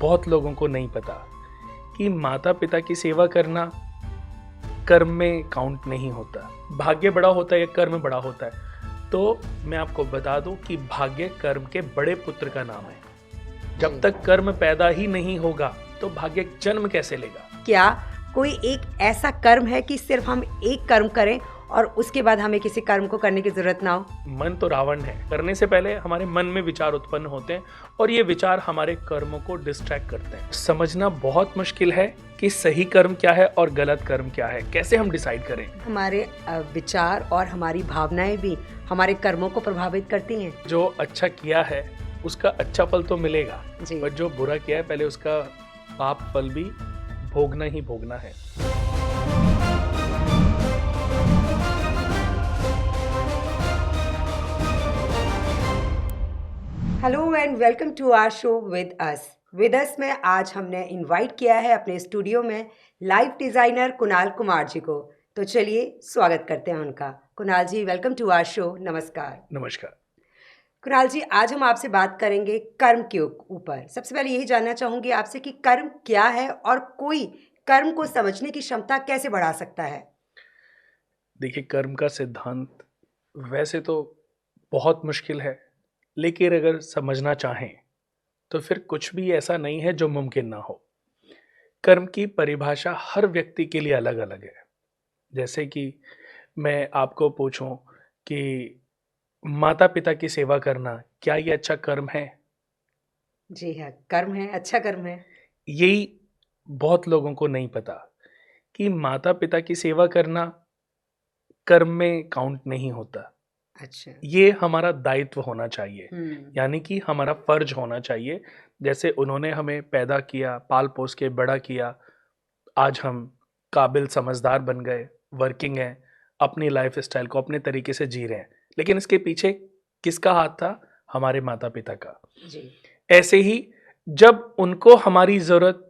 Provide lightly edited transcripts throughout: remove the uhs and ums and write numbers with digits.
बहुत लोगों को नहीं पता कि माता पिता की सेवा करना कर्म में काउंट नहीं होता। भाग्य बड़ा होता है या कर्म बड़ा होता है। तो मैं आपको बता दूं कि भाग्य कर्म के बड़े पुत्र का नाम है। जब तक कर्म पैदा ही नहीं होगा तो भाग्य जन्म कैसे लेगा? क्या कोई एक ऐसा कर्म है कि सिर्फ हम एक कर्म करें और उसके बाद हमें किसी कर्म को करने की जरूरत ना हो? मन तो रावण है। करने से पहले हमारे मन में विचार उत्पन्न होते हैं और ये विचार हमारे कर्मों को डिस्ट्रैक्ट करते हैं। समझना बहुत मुश्किल है कि सही कर्म क्या है और गलत कर्म क्या है। कैसे हम डिसाइड करें? हमारे विचार और हमारी भावनाएं भी हमारे कर्मों को प्रभावित करती हैं। जो अच्छा किया है उसका अच्छा फल तो मिलेगा, पर जो बुरा किया है पहले उसका पाप फल भी भोगना ही भोगना है। Hello and welcome to our show with us में आज हमने इनवाइट किया है अपने स्टूडियो में लाइफ डिजाइनर कुणाल कुमार जी को। तो चलिए स्वागत करते हैं उनका। Kunal ji, welcome to our show. नमस्कार। नमस्कार कुणाल जी, आज हम आपसे बात करेंगे कर्म के ऊपर। सबसे पहले यही जानना चाहूंगी आपसे कि कर्म क्या है और कोई कर्म को समझने की क्षमता कैसे बढ़ा सकता है? देखिए, कर्म का सिद्धांत वैसे तो बहुत मुश्किल है, लेकिन अगर समझना चाहें तो फिर कुछ भी ऐसा नहीं है जो मुमकिन ना हो। कर्म की परिभाषा हर व्यक्ति के लिए अलग अलग है। जैसे कि मैं आपको पूछूं कि माता पिता की सेवा करना क्या ये अच्छा कर्म है? जी हाँ, कर्म है, अच्छा कर्म है। यही बहुत लोगों को नहीं पता कि माता पिता की सेवा करना कर्म में काउंट नहीं होता। अच्छा। ये हमारा दायित्व होना चाहिए, यानी कि हमारा फर्ज होना चाहिए। जैसे उन्होंने हमें पैदा किया, पाल पोस के बड़ा किया, आज हम काबिल समझदार बन गए, वर्किंग हैं, अपनी लाइफ स्टाइल को अपने तरीके से जी रहे हैं, लेकिन इसके पीछे किसका हाथ था? हमारे माता पिता का। जी। ऐसे ही जब उनको हमारी ज़रूरत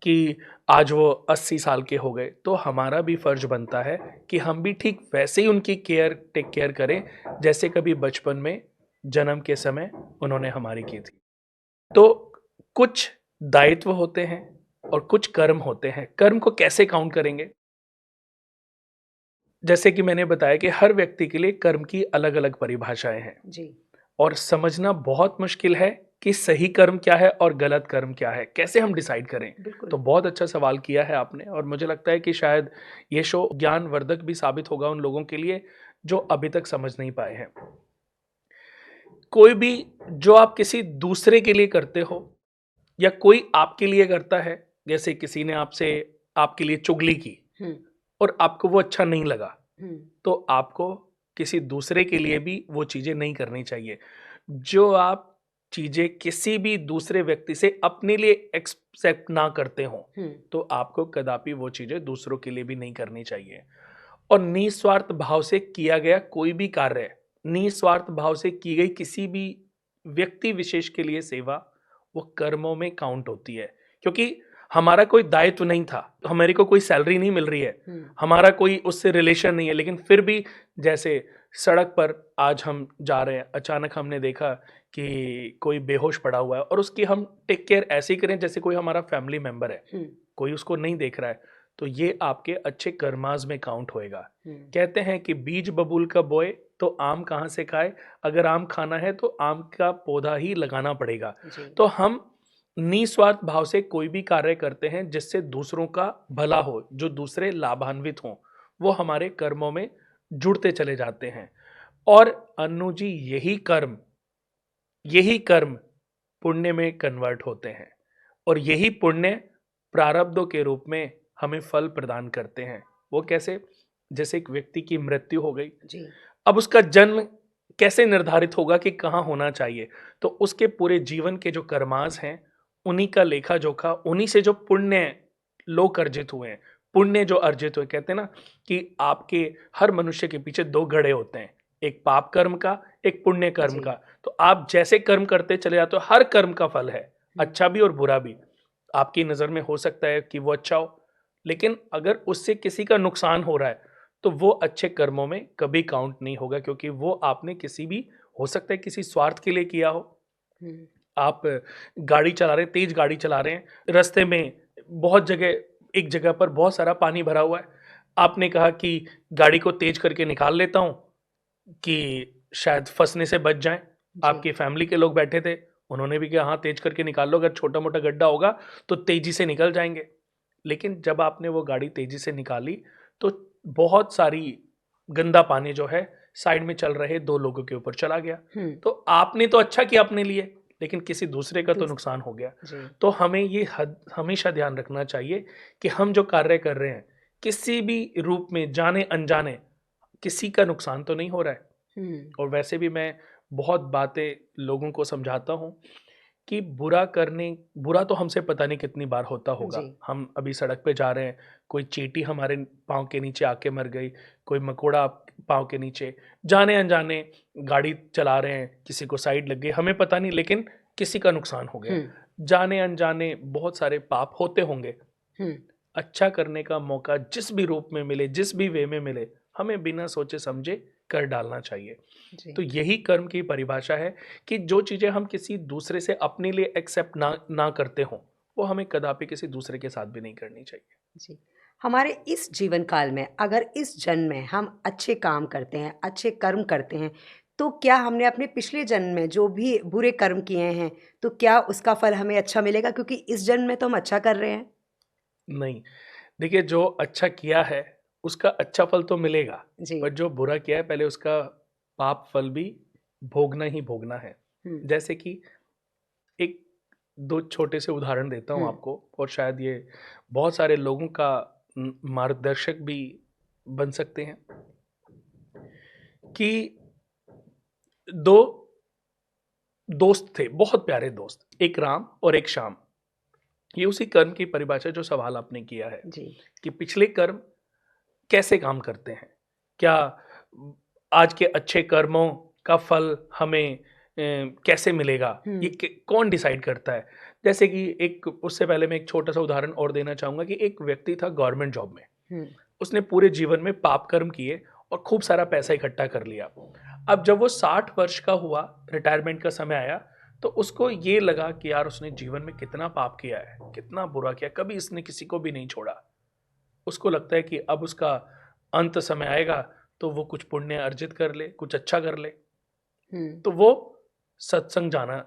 कि आज वो 80 साल के हो गए, तो हमारा भी फर्ज बनता है कि हम भी ठीक वैसे ही उनकी टेक केयर करें जैसे कभी बचपन में जन्म के समय उन्होंने हमारी की थी। तो कुछ दायित्व होते हैं और कुछ कर्म होते हैं। कर्म को कैसे काउंट करेंगे? जैसे कि मैंने बताया कि हर व्यक्ति के लिए कर्म की अलग अलग परिभाषाएं हैं जी। और समझना बहुत मुश्किल है कि सही कर्म क्या है और गलत कर्म क्या है। कैसे हम डिसाइड करें? तो बहुत अच्छा सवाल किया है आपने और मुझे लगता है कि शायद ये शो ज्ञानवर्धक भी साबित होगा उन लोगों के लिए जो अभी तक समझ नहीं पाए हैं। कोई भी जो आप किसी दूसरे के लिए करते हो या कोई आपके लिए करता है, जैसे किसी ने आपसे आपके लिए चुगली की और आपको वो अच्छा नहीं लगा, तो आपको किसी दूसरे के लिए भी वो चीजें नहीं करनी चाहिए। जो आप चीजें किसी भी दूसरे व्यक्ति से अपने लिए एक्सेप्ट ना करते हो, तो आपको कदापि वो चीजें दूसरों के लिए भी नहीं करनी चाहिए। और निस्वार्थ भाव से किया गया कोई भी कार्य, निस्वार्थ भाव से की गई किसी भी व्यक्ति विशेष के लिए सेवा, वो कर्मों में काउंट होती है। क्योंकि हमारा कोई दायित्व नहीं था, हमारे को कोई सैलरी नहीं मिल रही है, हमारा कोई उससे रिलेशन नहीं है, लेकिन फिर भी जैसे सड़क पर आज हम जा रहे हैं, अचानक हमने देखा कि कोई बेहोश पड़ा हुआ है और उसकी हम टेक केयर ऐसे ही करें जैसे कोई हमारा फैमिली मेंबर है, कोई उसको नहीं देख रहा है, तो ये आपके अच्छे कर्माज में काउंट होएगा। कहते हैं कि बीज बबूल का बोए तो आम कहाँ से खाए? अगर आम खाना है तो आम का पौधा ही लगाना पड़ेगा। तो हम निस्वार्थ भाव से कोई भी कार्य करते हैं जिससे दूसरों का भला हो, जो दूसरे लाभान्वित हों, वो हमारे कर्मों में जुड़ते चले जाते हैं। और अन्नू जी, यही कर्म पुण्य में कन्वर्ट होते हैं और यही पुण्य प्रारब्धों के रूप में हमें फल प्रदान करते हैं। वो कैसे? जैसे एक व्यक्ति की मृत्यु हो गई जी। अब उसका जन्म कैसे निर्धारित होगा कि कहाँ होना चाहिए? तो उसके पूरे जीवन के जो कर्मास हैं, उन्हीं का लेखा जोखा, उन्हीं से जो पुण्य लोक अर्जित हुए हैं, पुण्य जो अर्जित हुए, कहते हैं ना कि आपके हर मनुष्य के पीछे दो घड़े होते हैं, एक पाप कर्म का, एक पुण्य कर्म का। तो आप जैसे कर्म करते चले जाते हो, हर कर्म का फल है, अच्छा भी और बुरा भी। आपकी नजर में हो सकता है कि वो अच्छा हो, लेकिन अगर उससे किसी का नुकसान हो रहा है तो वो अच्छे कर्मों में कभी काउंट नहीं होगा, क्योंकि वो आपने किसी भी, हो सकता है किसी स्वार्थ के लिए किया हो, आप गाड़ी चला रहे हैं, तेज गाड़ी चला रहे हैं, रास्ते में बहुत जगह, एक जगह पर बहुत सारा पानी भरा हुआ है, आपने कहा कि गाड़ी को तेज करके निकाल लेता हूँ कि शायद फंसने से बच जाएं। जी। आपकी फैमिली के लोग बैठे थे, उन्होंने भी कहा हाँ तेज करके निकाल लो, अगर छोटा मोटा गड्ढा होगा तो तेजी से निकल जाएंगे। लेकिन जब आपने वो गाड़ी तेजी से निकाली तो बहुत सारी गंदा पानी जो है साइड में चल रहे दो लोगों के ऊपर चला गया। तो आपने तो अच्छा किया अपने लिए, लेकिन किसी दूसरे का तो नुकसान हो गया। जी। तो हमें ये हमेशा ध्यान रखना चाहिए कि हम जो कार्य कर रहे हैं किसी भी रूप में जाने अनजाने किसी का नुकसान तो नहीं हो रहा है। और वैसे भी मैं बहुत बातें लोगों को समझाता हूँ कि बुरा तो हमसे पता नहीं कितनी बार होता होगा। जी। हम अभी सड़क पे जा रहे हैं, कोई चींटी हमारे पाँव के नीचे आके मर गई, कोई मकोड़ा पाँव के नीचे, जाने अनजाने गाड़ी चला रहे हैं, किसी को साइड लग गई, हमें पता नहीं, लेकिन किसी का नुकसान हो गया। जाने अनजाने बहुत सारे पाप होते होंगे। अच्छा करने का मौका जिस भी रूप में मिले, जिस भी वे में मिले, हमें बिना सोचे समझे कर डालना चाहिए। जी। तो यही कर्म की परिभाषा है कि जो चीजें हम किसी दूसरे से अपने लिए एक्सेप्ट ना करते हों, वो हमें कदापि किसी दूसरे के साथ भी नहीं करनी चाहिए। जी। हमारे इस जीवन काल में अगर इस जन्म में हम अच्छे काम करते हैं, अच्छे कर्म करते हैं, तो क्या हमने अपने पिछले जन्म में जो भी बुरे कर्म किए हैं, तो क्या उसका फल हमें अच्छा मिलेगा? क्योंकि इस जन्म में तो हम अच्छा कर रहे हैं। नहीं, देखिए जो अच्छा किया है उसका अच्छा फल तो मिलेगा, जी। पर जो बुरा किया है पहले उसका पाप फल भी भोगना ही भोगना है। हुँ। जैसे कि एक दो छोटे से उदाहरण देता हूँ हुँ। आपको, और शायद ये बहुत सारे लोगों का मार्गदर्शक भी बन सकते हैं कि दो दोस्त थे, बहुत प्यारे दोस्त, एक राम और एक श्याम। ये उसी कर्म की परिभाषा जो सवाल आपने किया है जी। कि पिछले कर्म कैसे काम करते हैं, क्या आज के अच्छे कर्मों का फल हमें कैसे मिलेगा, ये कौन डिसाइड करता है। जैसे कि एक उससे पहले मैं एक छोटा सा उदाहरण और देना चाहूंगा कि एक व्यक्ति था गवर्नमेंट जॉब में, हुँ। उसने पूरे जीवन में पाप कर्म किए और खूब सारा पैसा इकट्ठा कर लिया। अब जब वो 60 वर्ष का हुआ, रिटायरमेंट का समय आया, तो उसको ये लगा कि यार उसने जीवन में कितना पाप किया है, कितना बुरा किया, कभी इसने किसी को भी नहीं छोड़ा। उसको लगता है कि अब उसका अंत समय आएगा तो वो कुछ पुण्य अर्जित कर ले, कुछ अच्छा कर ले। तो वो सत्संग जाना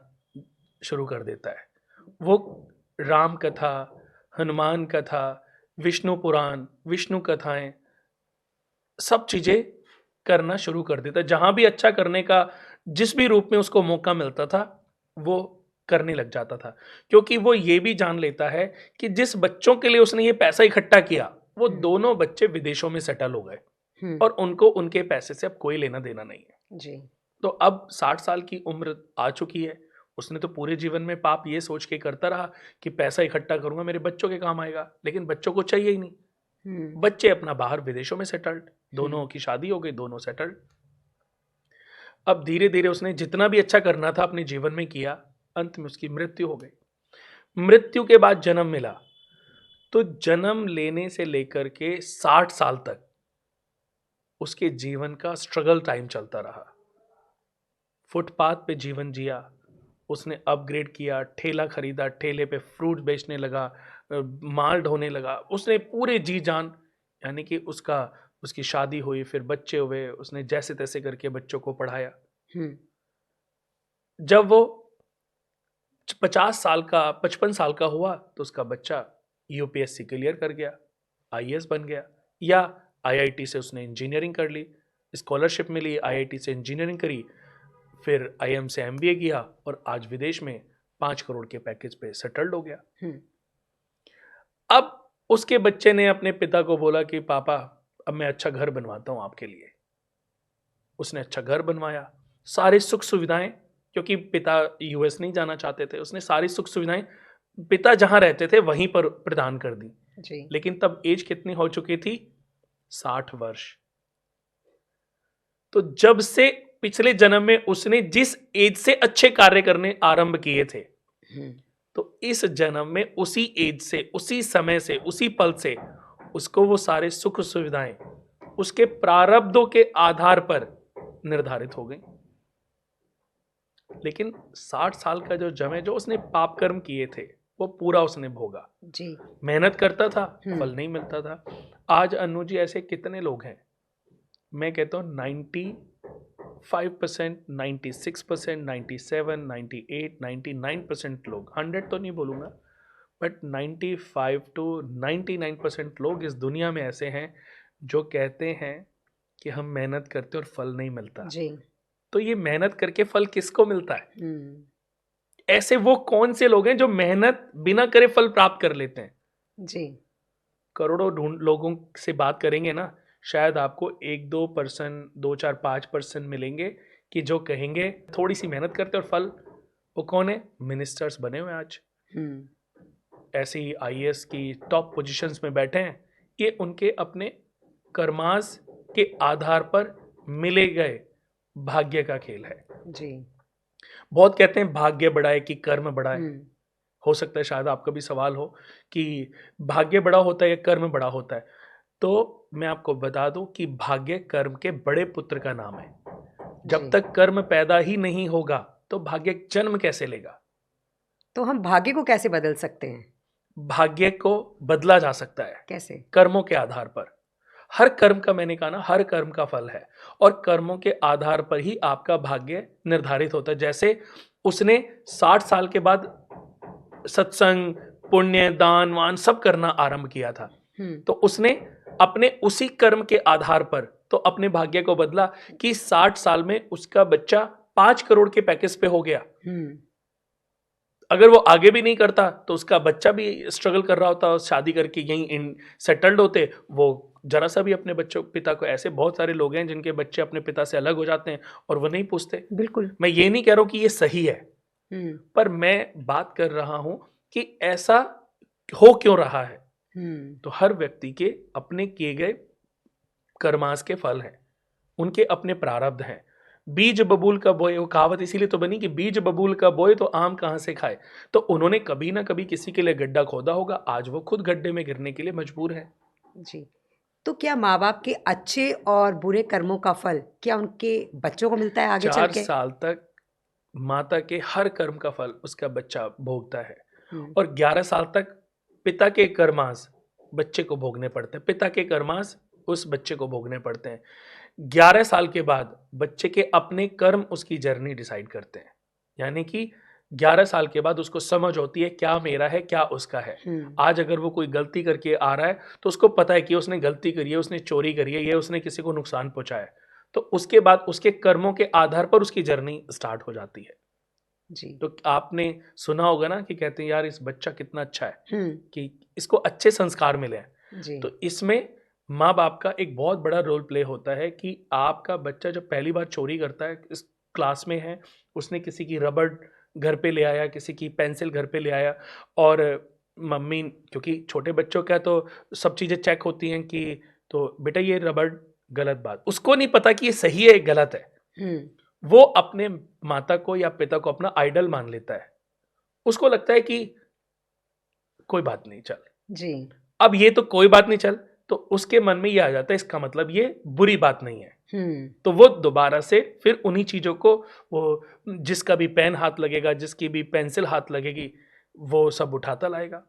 शुरू कर देता है। वो राम कथा, हनुमान कथा, विष्णु पुराण, विष्णु कथाएं, सब चीजें करना शुरू कर देता है। जहां भी अच्छा करने का जिस भी रूप में उसको मौका मिलता था वो करने लग जाता था, क्योंकि वो ये भी जान लेता है कि जिस बच्चों के लिए उसने ये पैसा इकट्ठा किया वो दोनों बच्चे विदेशों में सेटल हो गए और उनको उनके पैसे से अब कोई लेना देना नहीं है। जी। तो अब 60 साल की उम्र आ चुकी है, उसने तो पूरे जीवन में पाप ये सोच के करता रहा कि पैसा इकट्ठा करूंगा मेरे बच्चों के काम आएगा, लेकिन बच्चों को चाहिए ही नहीं। बच्चे अपना बाहर विदेशों में सेटल्ड, दोनों की शादी हो गई, दोनों सेटल्ड। अब धीरे धीरे उसने जितना भी अच्छा करना था अपने जीवन में किया, अंत में उसकी मृत्यु हो गई। मृत्यु के बाद जन्म मिला, तो जन्म लेने से लेकर के 60 साल तक उसके जीवन का स्ट्रगल टाइम चलता रहा। फुटपाथ पे जीवन जिया, उसने अपग्रेड किया, ठेला खरीदा, ठेले पे फ्रूट बेचने लगा, माल ढोने लगा, उसने पूरे जी जान, यानी कि उसकी शादी हुई, फिर बच्चे हुए, उसने जैसे तैसे करके बच्चों को पढ़ाया। जब वो 50 साल का 55 साल का हुआ तो उसका बच्चा यूपीएससी क्लियर कर गया, आईएएस बन गया, या आईआईटी से उसने इंजीनियरिंग कर ली, स्कॉलरशिप मिली, आईआईटी से इंजीनियरिंग करी, फिर आईएम से एमबीए किया और आज विदेश में 5 करोड़ के पैकेज पे सेटल्ड हो गया। अब उसके बच्चे ने अपने पिता को बोला कि पापा अब मैं अच्छा घर बनवाता हूं आपके लिए। उसने अच्छा घर बनवाया, सारी सुख सुविधाएं, क्योंकि पिता यूएस नहीं जाना चाहते थे, उसने सारी सुख सुविधाएं पिता जहां रहते थे वहीं पर प्रदान कर दी। जी। लेकिन तब एज कितनी हो चुकी थी? 60 वर्ष। तो जब से पिछले जन्म में उसने जिस एज से अच्छे कार्य करने आरंभ किए थे, तो इस जन्म में उसी एज से, उसी समय से, उसी पल से उसको वो सारे सुख सुविधाएं उसके प्रारब्धों के आधार पर निर्धारित हो गई। लेकिन 60 साल का जो जमे जो उसने पाप कर्म किए थे वो पूरा उसने भोगा। जी। मेहनत करता था, हम्म। फल नहीं मिलता था। आज अनु जी ऐसे कितने लोग हैं, मैं कहता हूँ 95%, 96%, 97, 98, 99% लोग, 100 तो नहीं बोलूँगा, बट 95 to 99% लोग इस दुनिया में ऐसे हैं जो कहते हैं कि हम मेहनत करते और फल नहीं मिलता। जी। तो ये मेहनत करके फल किसको मिलता है? हम्म। ऐसे वो कौन से लोग हैं जो मेहनत बिना करे फल प्राप्त कर लेते हैं? जी। करोड़ों ढूंढ लोगों से बात करेंगे ना, शायद आपको 1-2%, 2-4-5% मिलेंगे कि जो कहेंगे थोड़ी सी मेहनत करते और फल। वो कौन है? मिनिस्टर्स बने हुए आज, हम्म। ऐसे ही आईएएस की टॉप पोजीशंस में बैठे हैं। ये उनके अपने कर्मास के आधार पर मिले गए भाग्य का खेल है। जी। बहुत कहते हैं भाग्य बढ़ाए कि कर्म बढ़ाए। हम्म। हो सकता है शायद आपका भी सवाल हो कि भाग्य बड़ा होता है या कर्म बड़ा होता है। तो मैं आपको बता दूं कि भाग्य कर्म के बड़े पुत्र का नाम है। जब जी। तक कर्म पैदा ही नहीं होगा तो भाग्य जन्म कैसे लेगा? तो हम भाग्य को कैसे बदल सकते हैं? भाग्य को बदला जा सकता है कैसे? कर्मों के आधार पर। हर कर्म का, मैंने कहा ना, हर कर्म का फल है और कर्मों के आधार पर ही आपका भाग्य निर्धारित होता है। जैसे उसने 60 साल के बाद सत्संग, पुण्य, दान वान सब करना आरंभ किया था, तो उसने अपने उसी कर्म के आधार पर तो अपने भाग्य को बदला कि 60 साल में उसका बच्चा 5 करोड़ के पैकेज पे हो गया। अगर वो आगे भी नहीं करता तो उसका बच्चा भी स्ट्रगल कर रहा होता, शादी करके यहीं इन सेटल्ड होते। वो जरा सा भी अपने बच्चों पिता को, ऐसे बहुत सारे लोग हैं जिनके बच्चे अपने पिता से अलग हो जाते हैं और वो नहीं पूछते। बिल्कुल। मैं ये नहीं कह रहा हूं कि ये सही है, पर मैं बात कर रहा हूं कि ऐसा हो क्यों रहा है। तो हर व्यक्ति के अपने किए गए कर्मास के फल हैं, उनके अपने प्रारब्ध हैं। बीज बबूल का बोए, वो कहावत इसीलिए तो बनी कि बीज बबूल का बोए तो आम कहां से खाए। तो उन्होंने कभी ना कभी किसी के लिए गड्ढा खोदा होगा, आज वो खुद गड्ढे में गिरने के लिए मजबूर है। जी। तो क्या माँ बाप के अच्छे और बुरे कर्मों का फल क्या उनके बच्चों को मिलता है आगे चल 4 के? साल तक माता के हर कर्म का फल उसका बच्चा भोगता है हम्म। और 11 साल तक पिता के कर्मास बच्चे को भोगने पड़ते हैं। पिता के कर्मास उस बच्चे को भोगने पड़ते हैं। 11 साल के बाद बच्चे के अपने कर्म उसकी जर्नी डिसाइड करते हैं। यानी कि 11 साल के बाद उसको समझ होती है क्या मेरा है क्या उसका है। आज अगर वो कोई गलती करके आ रहा है तो उसको पता है कि उसने गलती करी है, उसने चोरी करी है, या उसने किसी को नुकसान पहुंचाया है। तो उसके बाद उसके कर्मों के आधार पर उसकी जर्नी स्टार्ट हो जाती है। जी। तो आपने सुना होगा ना कि कहते हैं यार इस बच्चा कितना अच्छा है, कि इसको अच्छे संस्कार मिले हैं। जी। तो इसमें माँ बाप का एक बहुत बड़ा रोल प्ले होता है कि आपका बच्चा जब पहली बार चोरी करता है, इस क्लास में है, उसने किसी की रबड़ घर पे ले आया, किसी की पेंसिल घर पे ले आया, और मम्मी, क्योंकि छोटे बच्चों का तो सब चीज़ें चेक होती हैं कि तो बेटा ये रबड़, गलत बात, उसको नहीं पता कि ये सही है गलत है। वो अपने माता को या पिता को अपना आइडल मान लेता है। उसको लगता है कि कोई बात नहीं, चल। जी। अब ये तो कोई बात नहीं चल, तो उसके मन में ये आ जाता है इसका मतलब ये बुरी बात नहीं है। तो वो दोबारा से फिर उन्हीं चीजों को, वो जिसका भी पेन हाथ लगेगा, जिसकी भी पेंसिल हाथ लगेगी, वो सब उठाता लाएगा।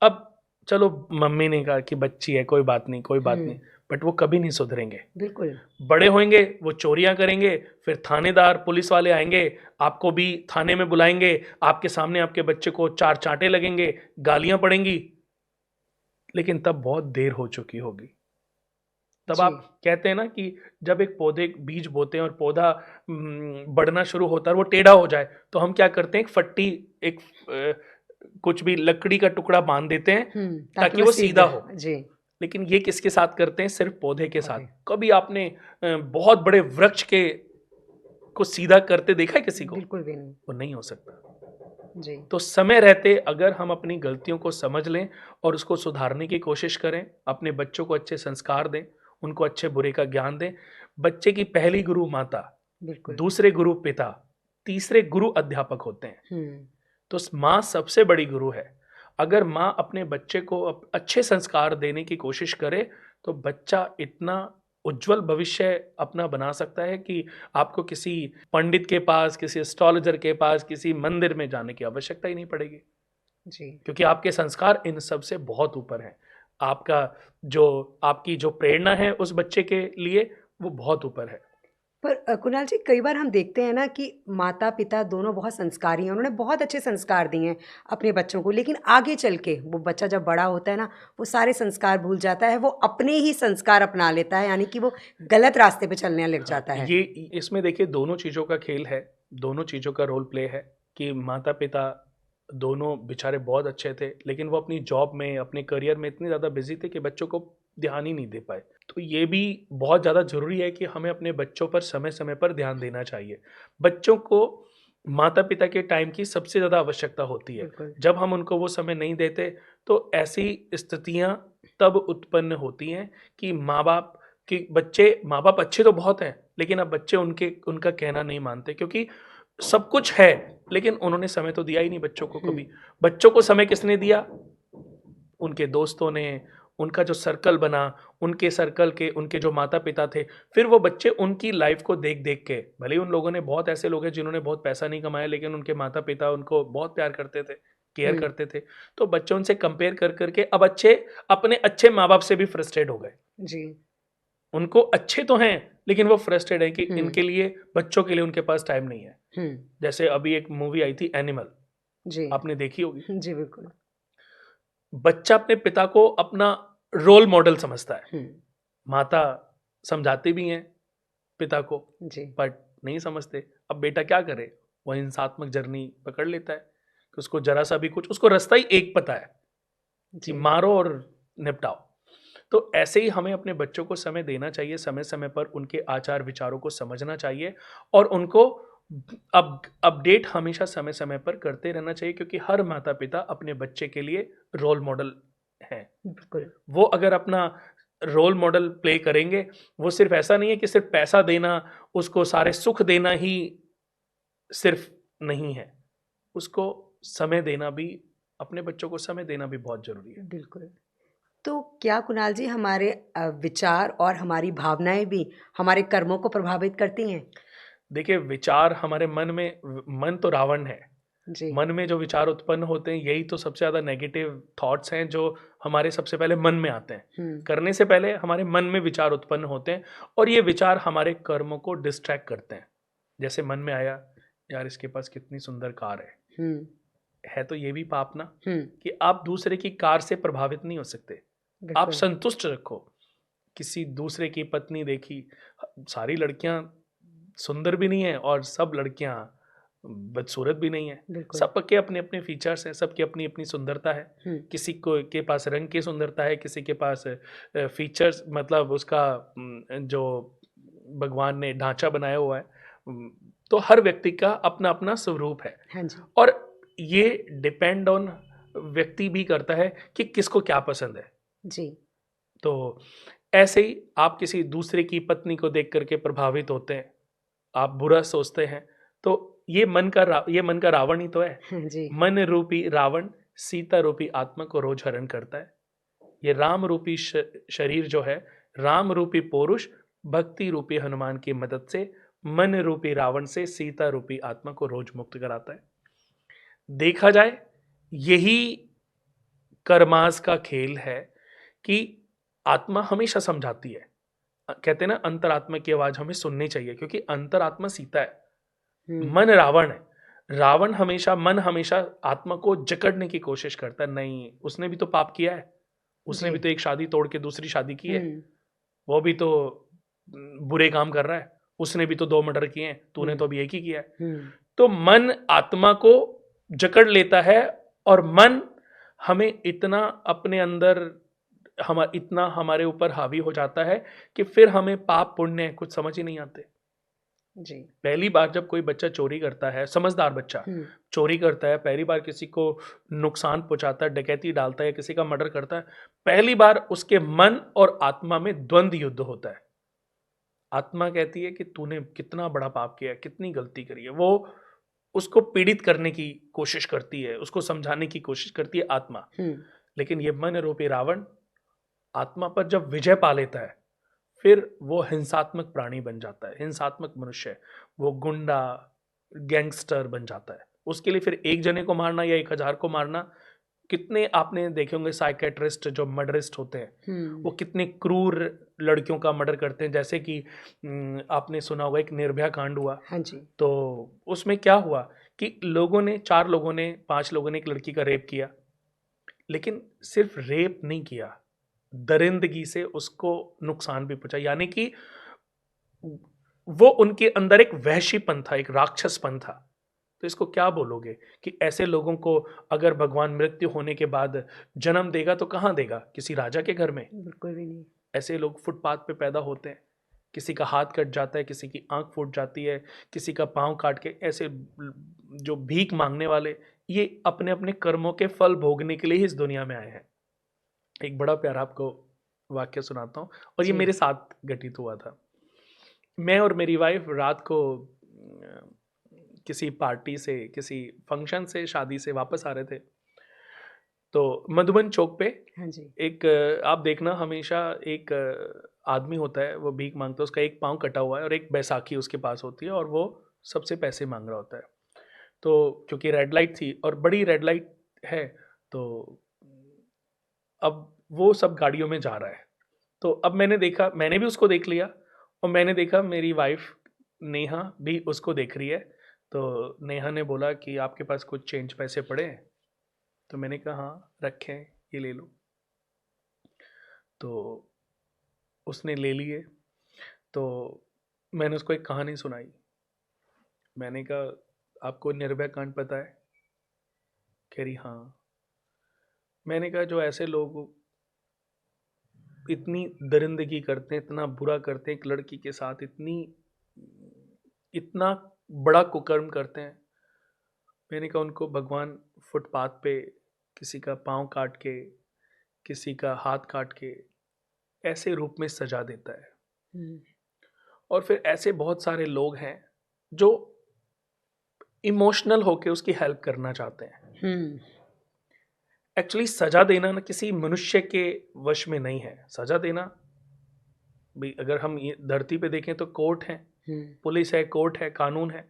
अब चलो मम्मी ने कहा कि बच्ची है, कोई बात नहीं कोई बात नहीं, बट वो कभी नहीं सुधरेंगे। बिल्कुल। बड़े होंगे वो चोरियां करेंगे, फिर थानेदार पुलिस वाले आएंगे, आपको भी थाने में बुलाएंगे, आपके सामने आपके बच्चे को 4 चांटे लगेंगे, गालियां पड़ेंगी, लेकिन तब बहुत देर हो चुकी होगी। तब आप कहते हैं ना कि जब एक पौधे बीज बोते हैं और पौधा बढ़ना शुरू होता है और वो टेढ़ा हो जाए, तो हम क्या करते हैं, एक फट्टी, एक कुछ भी लकड़ी का टुकड़ा बांध देते हैं ताकि वो सीधा हो। जी। लेकिन ये किसके साथ करते हैं? सिर्फ पौधे के साथ। कभी आपने बहुत बड़े वृक्ष के को सीधा करते देखा है किसी को? बिल्कुल भी नहीं। वो नहीं हो सकता। जी। तो समय रहते अगर हम अपनी गलतियों को समझ लें और उसको सुधारने की कोशिश करें, अपने बच्चों को अच्छे संस्कार दें, उनको अच्छे बुरे का ज्ञान दें। बच्चे की पहली गुरु माता, दूसरे गुरु पिता, तीसरे गुरु अध्यापक होते हैं। तो माँ सबसे बड़ी गुरु है। अगर माँ अपने बच्चे को अच्छे संस्कार देने की कोशिश करे तो बच्चा इतना उज्जवल भविष्य अपना बना सकता है कि आपको किसी पंडित के पास, किसी एस्ट्रोलॉजर के पास, किसी मंदिर में जाने की आवश्यकता ही नहीं पड़ेगी, जी क्योंकि आपके संस्कार इन सब से बहुत ऊपर हैं। आपका जो आपकी जो प्रेरणा है उस बच्चे के लिए वो बहुत ऊपर है। पर कुणाल जी, कई बार हम देखते हैं ना कि माता-पिता दोनों बहुत संस्कारी हैं, उन्होंने बहुत अच्छे संस्कार दिए हैं अपने बच्चों को, लेकिन आगे चल के वो बच्चा जब बड़ा होता है ना, वो सारे संस्कार भूल जाता है, वो अपने ही संस्कार अपना लेता है, यानी कि वो गलत रास्ते पे चलने लग हाँ, जाता है। ये इसमें देखिए दोनों चीज़ों का खेल है, दोनों चीज़ों का रोल प्ले है कि माता-पिता दोनों बेचारे बहुत अच्छे थे, लेकिन वो अपनी जॉब में, अपने करियर में इतने ज़्यादा बिज़ी थे कि बच्चों को ध्यान ही नहीं दे पाए। तो ये भी बहुत ज़्यादा ज़रूरी है कि हमें अपने बच्चों पर समय-समय पर ध्यान देना चाहिए। बच्चों को माता-पिता के टाइम की सबसे ज़्यादा आवश्यकता होती है। बिल्कुल। जब हम उनको वो समय नहीं देते, तो ऐसी स्थितियाँ तब उत्पन्न होती हैं कि माँ-बाप कि बच्चे माँ-बाप अच्छे तो बहुत हैं, लेकिन अब बच्चे उनका कहना नहीं मानते, क्योंकि सब कुछ है, लेकिन उन्होंने समय तो दिया ही नहीं बच्चों को हुँ, कभी। बच्चों को समय किसने दिया? उनके दोस्तों ने, उनका जो सर्कल बना, उनके सर्कल के उनके जो माता-पिता थे, फिर वो बच्चे उनकी लाइफ़ को देख-देख के, भले ही उन लोगों ने बहुत ऐसे लोग हैं जिन्होंने बहुत पैसा नहीं कमाया, लेकिन उनके माता-पिता उनको बहुत प्यार करते थे, केयर हुँ, करते थे। तो बच्चे उनसे कंपेयर कर के अब अपने अच्छे माँ-बाप से भी फ्रस्ट्रेट हो गए। जी, उनको अच्छे तो हैं, लेकिन वो फ्रस्ट्रेट हैं कि हुँ, इनके लिए बच्चों के लिए उनके पास टाइम नहीं है। हुँ, जैसे अभी एक मूवी आई थी एनिमल, जी, आपने देखी होगी। जी, बिल्कुल। बच्चा अपने पिता को अपना रोल मॉडल समझता है। हुँ, माता समझाती भी हैं पिता को, जी, बट नहीं समझते। अब बेटा क्या करे? वो हिंसात्मक जर्नी पकड़ लेता है कि उसको ज़रा-सा भी कुछ, उसको रास्ता ही एक पता है कि जी, मारो और निपटाओ। तो ऐसे ही हमें अपने बच्चों को समय देना चाहिए, समय-समय पर उनके आचार-विचारों को समझना चाहिए और उनको अपडेट हमेशा समय-समय पर करते रहना चाहिए, क्योंकि हर माता-पिता अपने बच्चे के लिए रोल मॉडल हैं। बिल्कुल। वो अगर अपना रोल मॉडल प्ले करेंगे, वो सिर्फ़ ऐसा नहीं है कि सिर्फ़ पैसा देना, उसको सारे सुख देना ही सिर्फ़ नहीं है। उसको समय देना भी, अपने बच्चों को समय देना भी बहुत ज़रूरी है। बिल्कुल। तो क्या कुणाल जी, हमारे विचार और हमारी भावनाएँ भी हमारे कर्मों को प्रभावित करती हैं? देखिए, विचार हमारे मन तो रावण है। जी। मन में जो विचार उत्पन्न होते हैं, यही तो सबसे ज़्यादा नेगेटिव थॉट्स हैं जो हमारे सबसे पहले मन में आते हैं। हुँ, करने से पहले हमारे मन में विचार उत्पन्न होते हैं और ये विचार हमारे कर्मों को डिस्ट्रैक्ट करते हैं। जैसे मन में आया, यार इसके पास कितनी सुंदर कार है। हुँ, है तो ये भी पाप ना, हुँ, कि आप दूसरे की कार से प्रभावित नहीं हो सकते। आप बिल्कुल। संतुष्ट रखो। किसी दूसरे की पत्नी देखी, सारी लड़कियाँ सुंदर भी नहीं है और सब लड़कियाँ बदसूरत भी नहीं है। बिल्कुल। सबके अपने-अपने फीचर्स हैं, सबकी अपनी-अपनी सुंदरता है। हुँ, किसी को के पास रंग की सुंदरता है, किसी के पास फीचर्स मतलब उसका जो भगवान ने ढाँचा बनाया हुआ है। उम, तो हर व्यक्ति का अपना-अपना स्वरूप है हाँ जी। और ये डिपेंड ऑन व्यक्ति भी करता है कि किसको क्या पसंद है। जी, तो ऐसे ही आप किसी दूसरे की पत्नी को देख कर के प्रभावित होते हैं, आप बुरा सोचते हैं, तो ये मन का रावण ही तो है। हाँ जी, मन रूपी रावण सीता रूपी आत्मा को रोज हरण करता है। ये राम रूपी शरीर जो है, राम रूपी पुरुष भक्ति रूपी हनुमान की मदद से मन रूपी रावण से सीता रूपी आत्मा को रोज मुक्त कराता है। देखा जाए, यही कर्मास का खेल है कि आत्मा हमेशा समझाती है। कहते हैं ना, अंतरात्मा की आवाज़ हमें सुननी चाहिए, क्योंकि अंतरात्मा सीता है, हुँ, मन रावण है। मन हमेशा आत्मा को जकड़ने की कोशिश करता है, नहीं, उसने भी तो पाप किया है। उसने जी, भी तो एक शादी तोड़ के दूसरी शादी की है। हुँ, वो भी तो बुरे काम कर रहा है। उसने भी तो 2 मर्डर किए हैं, हुँ, तूने तो अभी 1 ही किया है। हुँ, तो मन आत्मा को जकड़ लेता है और मन हमें इतना अपने अंदर इतना हमारे ऊपर हावी हो जाता है कि फिर हमें पाप पुण्य कुछ समझ ही नहीं आते। जी, पहली बार जब कोई बच्चा चोरी करता है, समझदार बच्चा हुँ, चोरी करता है, पहली बार किसी को नुकसान पहुँचाता है, डकैती डालता है, किसी का मर्डर करता है, पहली बार उसके मन और आत्मा में द्वंद्व युद्ध होता है। आत्मा कहती है कि तूने कितना बड़ा पाप किया है, कितनी गलती करी है। वो उसको पीड़ित करने की कोशिश करती है, उसको समझाने की कोशिश करती है आत्मा। हुँ, लेकिन ये मन रूपी रावण आत्मा पर जब विजय पा लेता है, फिर वो हिंसात्मक प्राणी बन जाता है, हिंसात्मक मनुष्य, वो गुंडा गैंगस्टर बन जाता है। उसके लिए फिर एक जने को मारना या 1000 को मारना, कितने आपने देखे होंगे साइकेट्रिस्ट जो मर्डरिस्ट होते हैं, वो कितने क्रूर लड़कियों का मर्डर करते हैं। जैसे कि आपने सुना होगा एक निर्भया कांड हुआ। हाँ जी। तो उसमें क्या हुआ कि लोगों ने 4 लोगों ने 5 लोगों ने एक लड़की का रेप किया, लेकिन सिर्फ रेप नहीं किया, दरिंदगी से उसको नुकसान भी पहुंचा। यानी कि वो उनके अंदर एक वहशीपन था, एक राक्षसपन था। तो इसको क्या बोलोगे कि ऐसे लोगों को अगर भगवान मृत्यु होने के बाद जन्म देगा तो कहाँ देगा? किसी राजा के घर में? बिल्कुल भी नहीं। ऐसे लोग फुटपाथ पे पैदा होते हैं, किसी का हाथ कट जाता है, किसी की आंख फूट जाती है, किसी का पाँव काट के, ऐसे जो भीख मांगने वाले, ये अपने अपने कर्मों के फल भोगने के लिए ही इस दुनिया में आए हैं। एक बड़ा प्यारा आपको वाक्य सुनाता हूँ, और ये जी। मेरे साथ घटित हुआ था। मैं और मेरी वाइफ रात को किसी पार्टी से, किसी फंक्शन से, शादी से वापस आ रहे थे। तो मधुबन चौक पे हाँ जी। एक आप देखना हमेशा एक आदमी होता है, वो भीख मांगता है, उसका एक पाँव कटा हुआ है और एक बैसाखी उसके पास होती है, और वो सबसे पैसे मांग रहा होता है। तो क्योंकि रेड लाइट थी और बड़ी रेड लाइट है, तो अब वो सब गाड़ियों में जा रहा है। तो अब मैंने देखा, मैंने भी उसको देख लिया, और मैंने देखा मेरी वाइफ नेहा भी उसको देख रही है। तो नेहा ने बोला कि आपके पास कुछ चेंज पैसे पड़े हैं? तो मैंने कहा हाँ रखे हैं, ये ले लो। तो उसने ले लिए। तो मैंने उसको एक कहानी सुनाई। मैंने कहा आपको निर्भया कांड पता है? कह रही हाँ। मैंने कहा जो ऐसे लोग इतनी दरिंदगी करते हैं, इतना बुरा करते हैं एक लड़की के साथ, इतना बड़ा कुकर्म करते हैं, मैंने कहा उनको भगवान फुटपाथ पे किसी का पाँव काट के, किसी का हाथ काट के ऐसे रूप में सजा देता है। हम्म। और फिर ऐसे बहुत सारे लोग हैं जो इमोशनल होके उसकी हेल्प करना चाहते हैं। एक्चुअली सजा देना ना किसी मनुष्य के वश में नहीं है। सजा देना भाई, अगर हम ये धरती पे देखें तो कोर्ट है, पुलिस है, कोर्ट है, कानून है,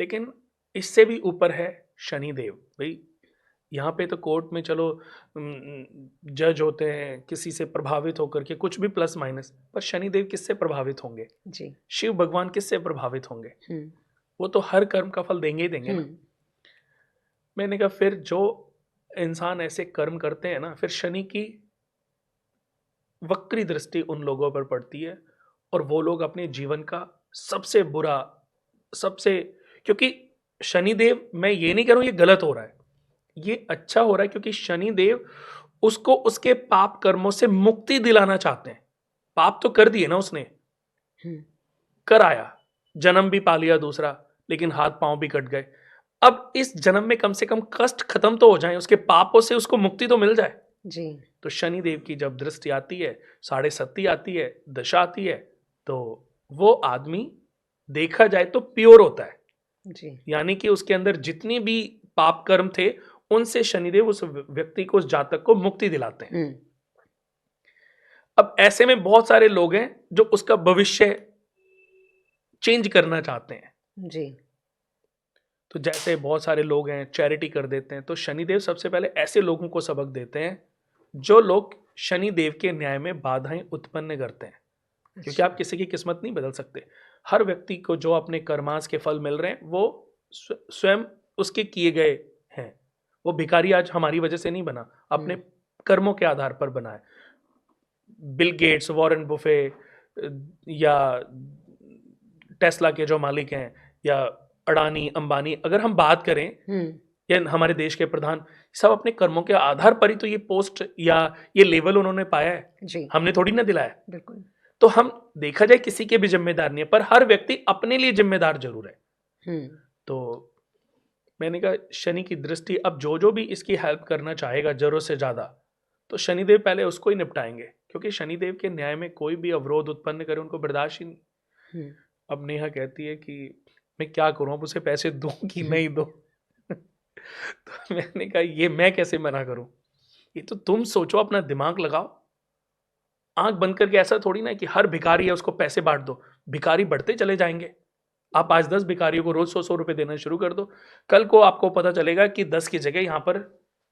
लेकिन इससे भी ऊपर है शनिदेव। भाई यहाँ पे तो कोर्ट में चलो जज होते हैं किसी से प्रभावित होकर के, कुछ भी प्लस माइनस, पर शनिदेव किससे प्रभावित होंगे? जी। शिव भगवान किससे प्रभावित होंगे? वो तो हर कर्म का फल देंगे ही देंगे ना। मैंने कहा फिर जो इंसान ऐसे कर्म करते हैं ना, फिर शनि की वक्री दृष्टि उन लोगों पर पड़ती है, और वो लोग अपने जीवन का सबसे बुरा, सबसे, क्योंकि शनिदेव, मैं ये नहीं कह रहा हूं ये गलत हो रहा है, ये अच्छा हो रहा है, क्योंकि शनिदेव उसको उसके पाप कर्मों से मुक्ति दिलाना चाहते हैं। पाप तो कर दिए ना उसने, कर आया, जन्म भी पा लिया दूसरा, लेकिन हाथ पांव भी कट गए। अब इस जन्म में कम से कम कष्ट खत्म तो हो जाए, उसके पापों से उसको मुक्ति तो मिल जाए जी। तो शनिदेव की जब दृष्टि आती है, 7.5 आती है, दशा आती है, तो वो आदमी देखा जाए तो प्योर होता है जी। यानी कि उसके अंदर जितनी भी पाप कर्म थे, उनसे शनिदेव उस व्यक्ति को, उस जातक को मुक्ति दिलाते हैं। अब ऐसे में बहुत सारे लोग हैं जो उसका भविष्य चेंज करना चाहते हैं जी। तो जैसे बहुत सारे लोग हैं चैरिटी कर देते हैं, तो शनिदेव सबसे पहले ऐसे लोगों को सबक देते हैं जो लोग शनिदेव के न्याय में बाधाएं उत्पन्न करते हैं। क्योंकि आप किसी की किस्मत नहीं बदल सकते। हर व्यक्ति को जो अपने कर्मांश के फल मिल रहे हैं वो स्वयं उसके किए गए हैं। वो भिखारी आज हमारी वजह से नहीं बना, अपने कर्मों के आधार पर बना है। बिल गेट्स, वॉरेन बुफे या टेस्ला के जो मालिक हैं, या अडानी, अंबानी, अगर हम बात करें, या हमारे देश के प्रधान, सब अपने कर्मों के आधार पर ही तो ये पोस्ट या ये लेवल उन्होंने पाया है जी। हमने थोड़ी ना दिलाया। बिल्कुल। तो हम देखा जाए किसी के भी जिम्मेदार नहीं है, पर हर व्यक्ति अपने लिए जिम्मेदार जरूर है। तो मैंने कहा शनि की दृष्टि, अब जो जो भी इसकी हेल्प करना चाहेगा जरूरत से ज्यादा, तो शनिदेव पहले उसको ही निपटाएंगे, क्योंकि शनिदेव के न्याय में कोई भी अवरोध उत्पन्न करे उनको बर्दाश्त ही नहीं। अब नेहा कहती है कि मैं क्या करूं, अब उसे पैसे दूं कि नहीं दूं? तो मैंने कहा ये मैं कैसे मना करूं, ये तो तुम सोचो, अपना दिमाग लगाओ। आंख बंद करके ऐसा थोड़ी ना कि हर भिखारी है उसको पैसे बांट दो, भिखारी बढ़ते चले जाएंगे। आप आज 10 भिखारियों को रोज 100-100 रुपए देना शुरू कर दो, कल को आपको पता चलेगा कि 10 की जगह यहाँ पर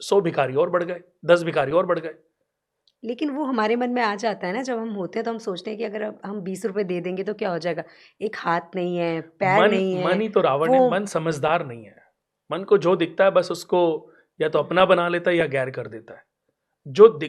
100 भिखारी और बढ़ गए, 10 भिखारी और बढ़ गए। लेकिन वो हमारे मन में आ जाता है ना, जब हम होते हैं तो हम सोचते हैं कि अगर अब हम 20 रुपए दे देंगे तो क्या हो जाएगा? एक हाथ नहीं है, पैर मन नहीं मन है, ही तो रावण है, वो मन समझदार नहीं है। मन को जो दिखता है बस उसको या तो अपना बना लेता है या गैर कर देता है।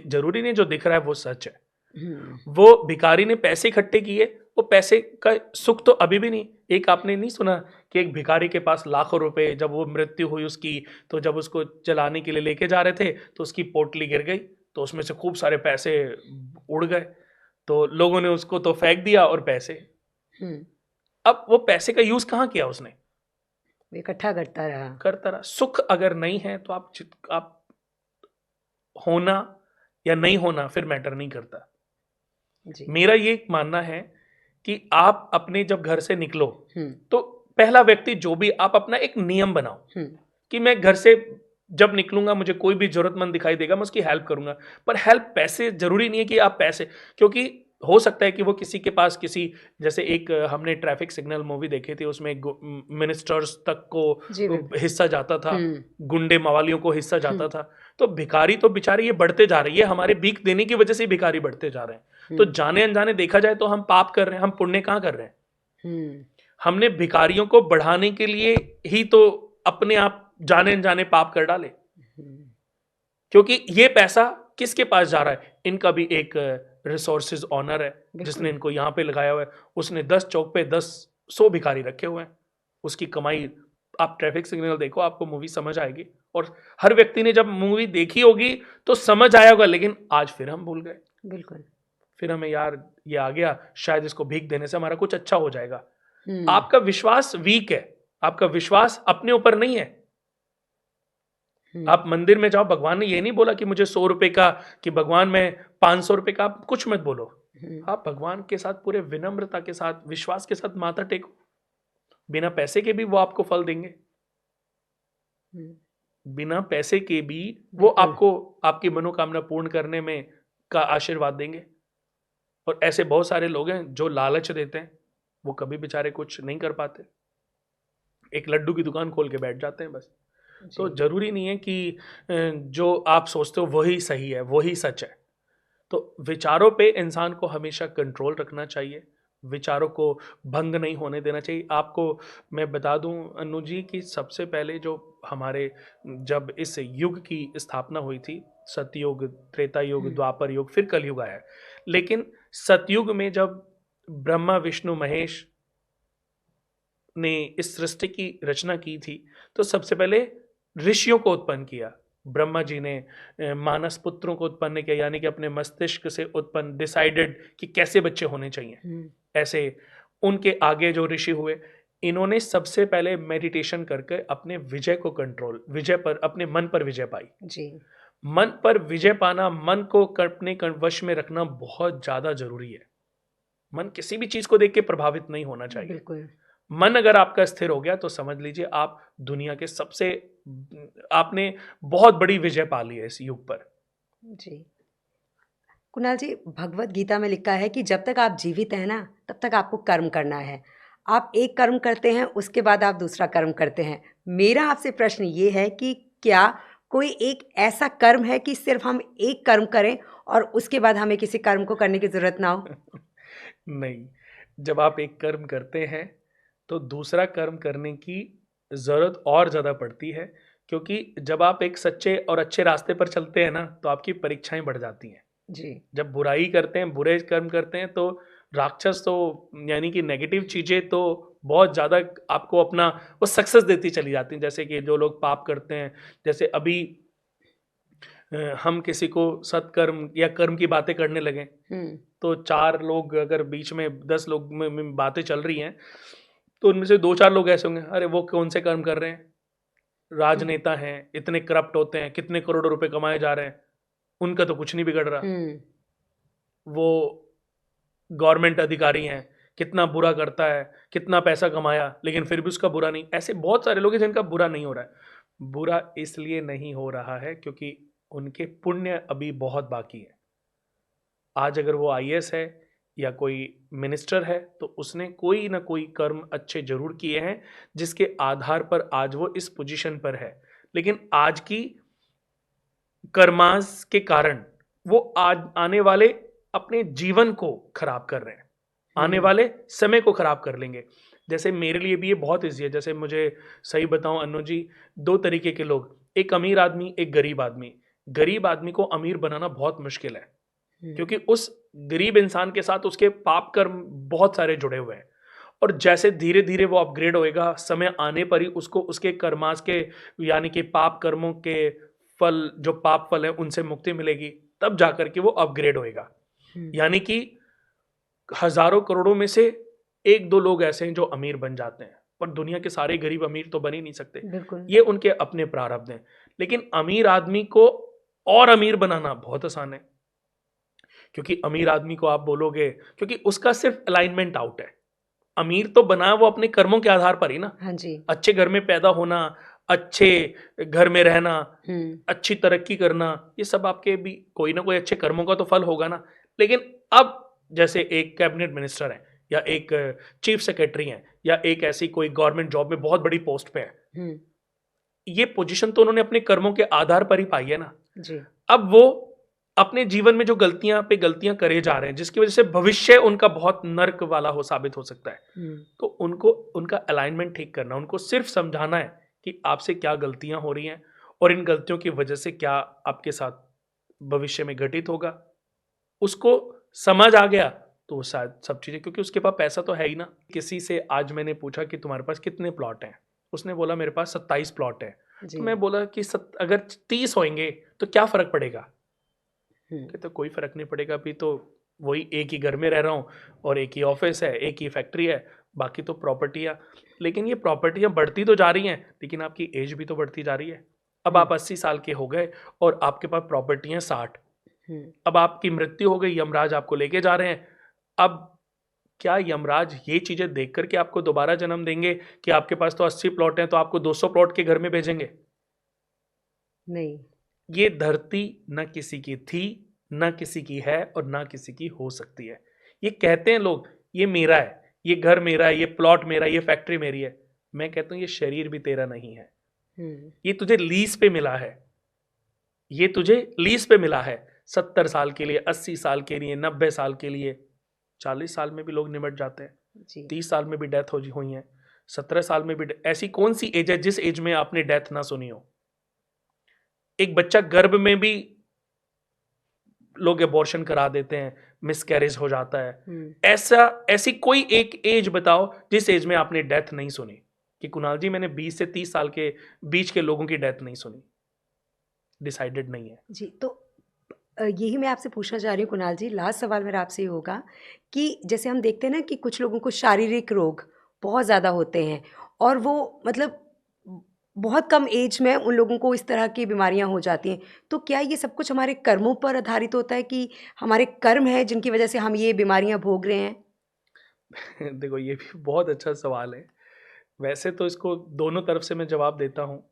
जरूरी नहीं जो दिख रहा है वो सच है। हुँ, वो भिखारी ने पैसे इकट्ठे किए, वो पैसे का सुख तो अभी भी नहीं। एक आपने नहीं सुना कि एक भिखारी के पास लाखों रुपए, जब वो मृत्यु हुई उसकी, तो जब उसको जलाने के लिए लेके जा रहे थे तो उसकी पोटली गिर गई, तो उसमें से खूब सारे पैसे उड़ गए, तो लोगों ने उसको तो फेंक दिया और पैसे। हुँ, अब वो पैसे का यूज कहाँ किया उसने? वो इकट्ठा करता रहा। करता रहा। सुख अगर नहीं है तो आप होना या नहीं होना फिर मैटर नहीं करता। जी। मेरा ये मानना है कि आप अपने जब घर से निकलो हुँ, तो पहला व्यक्ति जो भी आप अपना एक नियम बनाओ हुँ, कि मैं घर से जब निकलूंगा मुझे कोई भी जरूरतमंद दिखाई देगा मैं उसकी हेल्प करूंगा। पर हेल्प पैसे जरूरी नहीं है कि आप पैसे, क्योंकि हो सकता है कि वो किसी के पास किसी, जैसे एक हमने ट्रैफिक सिग्नल मूवी देखी थी, उसमें मिनिस्टर्स तक को जी, बिल्कुल। हिस्सा जाता था, हुँ, गुंडे मवालियों को हिस्सा हुँ, जाता था। तो भिखारी तो बेचारे ये बढ़ते जा रही है, हमारे भीख देने की वजह से ही भिखारी बढ़ते जा रहे हैं। तो हुँ, जाने अनजाने देखा जाए तो हम पाप कर रहे हैं, हम पुण्य कहाँ कर रहे हैं? हुँ, हमने भिखारियों को बढ़ाने के लिए ही तो अपने आप जाने अनजाने पाप कर डाले। हुँ, क्योंकि ये पैसा किसके पास जा रहा है? इनका भी एक रिसोर्सेज ऑनर है जिसने बिल्कुल। इनको यहाँ पे लगाया हुआ है। उसने 10 चौक पे 100 भिखारी रखे हुए हैं। उसकी कमाई, आप ट्रैफिक सिग्नल देखो आपको मूवी समझ आएगी। और हर व्यक्ति ने जब मूवी देखी होगी तो समझ आया होगा, लेकिन आज फिर हम भूल गए। बिल्कुल। फिर हमें यार ये आ गया, शायद इसको भीख देने से हमारा कुछ अच्छा हो जाएगा। हुँ, आपका विश्वास वीक है, आपका विश्वास अपने ऊपर नहीं है। हुँ, आप मंदिर में जाओ, भगवान ने ये नहीं बोला कि मुझे 100 रुपए का, कि भगवान मैं 500 रुपए का, आप कुछ मत बोलो। हुँ, आप भगवान के साथ पूरे विनम्रता के साथ, विश्वास के साथ माथा टेको। बिना पैसे के भी वो आपको फल देंगे। हुँ, बिना पैसे के भी वो बिल्कुल। आपको आपकी मनोकामना पूर्ण करने में का आशीर्वाद देंगे। और ऐसे बहुत सारे लोग हैं जो लालच देते हैं, वो कभी बेचारे कुछ नहीं कर पाते। एक लड्डू की दुकान खोल के बैठ जाते हैं बस। तो जी, जरूरी नहीं है कि जो आप सोचते हो वही सही है, वही सच है। तो विचारों पे इंसान को हमेशा कंट्रोल रखना चाहिए, विचारों को भंग नहीं होने देना चाहिए। आपको मैं बता दूं अनु जी कि सबसे पहले जो हमारे, जब इस युग की स्थापना हुई थी, सतयुग, त्रेता युग, हुँ, द्वापर युग, फिर कलयुग आया। लेकिन सतयुग में जब ब्रह्मा विष्णु महेश ने इस सृष्टि की रचना की थी तो सबसे पहले ऋषियों को उत्पन्न किया। ब्रह्मा जी ने मानस पुत्रों को उत्पन्न किया, यानी कि अपने मस्तिष्क से उत्पन्न डिसाइडेड कि कैसे बच्चे होने चाहिए। हुँ, ऐसे उनके आगे जो ऋषि हुए, इन्होंने सबसे पहले मेडिटेशन करके अपने विजय को कंट्रोल, विजय पर, अपने मन पर विजय पाई। जी, मन पर विजय पाना, मन को अपने वश में रखना बहुत ज्यादा जरूरी है। मन किसी भी चीज को देख के प्रभावित नहीं होना चाहिए। बिल्कुल। मन अगर आपका स्थिर हो गया तो समझ लीजिए आप दुनिया के सबसे, आपने बहुत बड़ी विजय पा ली है इस युग पर। जी। कुणाल जी, भगवद गीता में लिखा है कि जब तक आप जीवित हैं ना, तब तक आपको कर्म करना है। आप एक कर्म करते हैं, उसके बाद आप दूसरा कर्म करते हैं। मेरा आपसे प्रश्न ये है कि क्या कोई एक ऐसा कर्म है कि सिर्फ़ हम एक कर्म करें और उसके बाद हमें किसी कर्म को करने की ज़रूरत ना हो? नहीं, जब आप एक कर्म करते हैं तो दूसरा कर्म करने की जरूरत और ज्यादा पड़ती है, क्योंकि जब आप एक सच्चे और अच्छे रास्ते पर चलते हैं ना तो आपकी परीक्षाएं बढ़ जाती हैं। जी। जब बुराई करते हैं, बुरे कर्म करते हैं, तो राक्षस तो, यानी कि नेगेटिव चीजें तो बहुत ज्यादा आपको अपना वो सक्सेस देती चली जाती हैं। जैसे कि जो लोग पाप करते हैं, जैसे अभी हम किसी को सत्कर्म या कर्म की बातें करने लगे, हुँ, तो 4 लोग अगर बीच में 10 लोग में बातें चल रही हैं, तो उनमें से 2-4 लोग ऐसे होंगे, अरे वो कौन से कर्म कर रहे हैं, हुँ, राजनेता हैं, इतने करप्ट होते हैं, कितने करोड़ों रुपए कमाए जा रहे हैं, उनका तो कुछ नहीं बिगड़ रहा। हुँ, वो गवर्नमेंट अधिकारी हैं, कितना बुरा करता है, कितना पैसा कमाया, लेकिन फिर भी उसका बुरा नहीं। ऐसे बहुत सारे लोग हैं जिनका बुरा नहीं हो रहा है। बुरा इसलिए नहीं हो रहा है क्योंकि उनके पुण्य अभी बहुत बाकी है। आज अगर वो आईएएस है या कोई मिनिस्टर है तो उसने कोई ना कोई कर्म अच्छे जरूर किए हैं जिसके आधार पर आज वो इस पोजीशन पर है। लेकिन आज की कर्मास के कारण वो आज आने वाले अपने जीवन को खराब कर रहे हैं, आने वाले समय को खराब कर लेंगे। जैसे मेरे लिए भी ये बहुत ईजी है। जैसे मुझे सही बताऊं अनु जी, दो तरीके के लोग, एक अमीर आदमी, एक गरीब आदमी। गरीब आदमी को अमीर बनाना बहुत मुश्किल है क्योंकि उस गरीब इंसान के साथ उसके पाप कर्म बहुत सारे जुड़े हुए हैं। और जैसे धीरे धीरे वो अपग्रेड होएगा, समय आने पर ही उसको उसके कर्मास के यानी कि पाप कर्मों के फल, जो पाप फल है उनसे मुक्ति मिलेगी, तब जाकर के वो अपग्रेड होएगा। यानी कि हजारों करोड़ों में से एक दो लोग ऐसे हैं जो अमीर बन जाते हैं, पर दुनिया के सारे गरीब अमीर तो बन ही नहीं सकते। ये उनके अपने प्रारब्ध हैं। लेकिन अमीर आदमी को और अमीर बनाना बहुत आसान है, क्योंकि अमीर आदमी को आप बोलोगे, क्योंकि उसका सिर्फ अलाइनमेंट आउट है। अमीर तो बना वो अपने कर्मों के आधार पर ही ना। हाँ जी। अच्छे घर में पैदा होना, अच्छे घर में रहना, अच्छी तरक्की करना, ये सब आपके भी कोई ना कोई अच्छे कर्मों का तो फल होगा ना। लेकिन अब जैसे एक कैबिनेट मिनिस्टर है या एक चीफ सेक्रेटरी है या एक ऐसी कोई गवर्नमेंट जॉब में बहुत बड़ी पोस्ट पे है, ये पोजीशन तो उन्होंने अपने कर्मों के आधार पर ही पाई है ना जी। अब वो अपने जीवन में जो गलतियां पे गलतियां करे जा रहे हैं, जिसकी वजह से भविष्य उनका बहुत नर्क वाला हो साबित हो सकता है, तो उनको उनका अलाइनमेंट ठीक करना, उनको सिर्फ समझाना है कि आपसे क्या गलतियां हो रही हैं और इन गलतियों की वजह से क्या आपके साथ भविष्य में घटित होगा। उसको समझ आ गया तो शायद सब चीजें, क्योंकि उसके पास पैसा तो है ही ना। किसी से आज मैंने पूछा कि तुम्हारे पास कितने प्लॉट हैं, उसने बोला मेरे पास 27 प्लॉट है। तो मैं बोला कि अगर 30 होंगे तो क्या फर्क पड़ेगा? तो कोई फर्क नहीं पड़ेगा, अभी तो वही एक ही घर में रह रहा हूँ और एक ही ऑफिस है, एक ही फैक्ट्री है, बाकी तो प्रॉपर्टियां। लेकिन ये प्रॉपर्टियां बढ़ती तो जा रही हैं, लेकिन आपकी एज भी तो बढ़ती जा रही है। अब आप 80 साल के हो गए और आपके पास प्रॉपर्टियां 60। अब आपकी मृत्यु हो गई, यमराज आपको लेके जा रहे हैं। अब क्या यमराज ये चीजें देख करके आपको दोबारा जन्म देंगे कि आपके पास तो 80 प्लॉट हैं तो आपको 200 प्लॉट के घर में भेजेंगे? नहीं। ये धरती न किसी की थी, न किसी की है और ना किसी की हो सकती है। ये कहते हैं लोग ये मेरा है, ये घर मेरा है, ये प्लॉट मेरा है, ये फैक्ट्री मेरी है। मैं कहता हूं ये शरीर भी तेरा नहीं है, ये तुझे लीज पे मिला है। ये तुझे लीज पे मिला है 70 साल के लिए, 80 साल के लिए, 90 साल के लिए। 40 साल में भी लोग निमट जाते हैं, 30 साल में भी डेथ हुई है, 17 साल में भी। ऐसी कौन सी एज है जिस एज में आपने डेथ ना सुनी हो? एक बच्चा गर्भ में भी लोग एबॉर्शन करा देते हैं, मिसकैरेज हो जाता है। ऐसी कोई एक एज बताओ जिस एज में आपने डेथ नहीं सुनी कि कुणाल जी मैंने 20 से 30 साल के बीच के लोगों की डेथ नहीं सुनी। डिसाइडेड नहीं है जी। तो यही मैं आपसे पूछना चाह रही हूँ कुणाल जी, लास्ट सवाल मेरा आपसे ये होगा कि जैसे हम देखते हैं ना कि कुछ लोगों को शारीरिक रोग बहुत ज़्यादा होते हैं और वो मतलब बहुत कम एज में उन लोगों को इस तरह की बीमारियां हो जाती हैं, तो क्या ये सब कुछ हमारे कर्मों पर आधारित होता है कि हमारे कर्म है जिनकी वजह से हम ये बीमारियां भोग रहे हैं? देखो ये भी बहुत अच्छा सवाल है। वैसे तो इसको दोनों तरफ से मैं जवाब देता हूँ,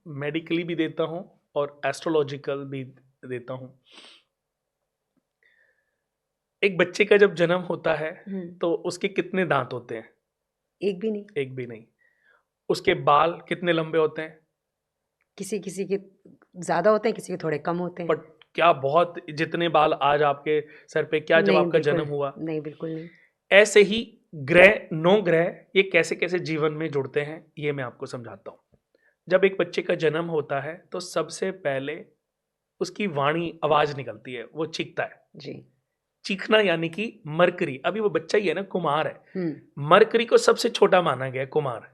मेडिकली भी देता हूँ और एस्ट्रोलॉजिकल भी देता हूँ। एक बच्चे का जब जन्म होता है तो उसके कितने दांत होते हैं? एक भी नहीं। एक भी नहीं। उसके बाल कितने लंबे होते हैं? किसी किसी के ज्यादा होते हैं, किसी के थोड़े कम होते हैं। बट क्या बहुत जितने बाल आज आपके सर पे, क्या जब आपका जन्म हुआ? नहीं, बिल्कुल नहीं। ऐसे ही ग्रह, 9 ग्रह, ये कैसे कैसे जीवन में जुड़ते हैं ये मैं आपको समझाता हूँ। जब एक बच्चे का जन्म होता है तो सबसे पहले उसकी वाणी, आवाज निकलती है, वो चीखता है जी। चीखना यानी कि मरकरी, अभी वो बच्चा ही है ना, कुमार है। मरकरी को सबसे छोटा माना गया, कुमार,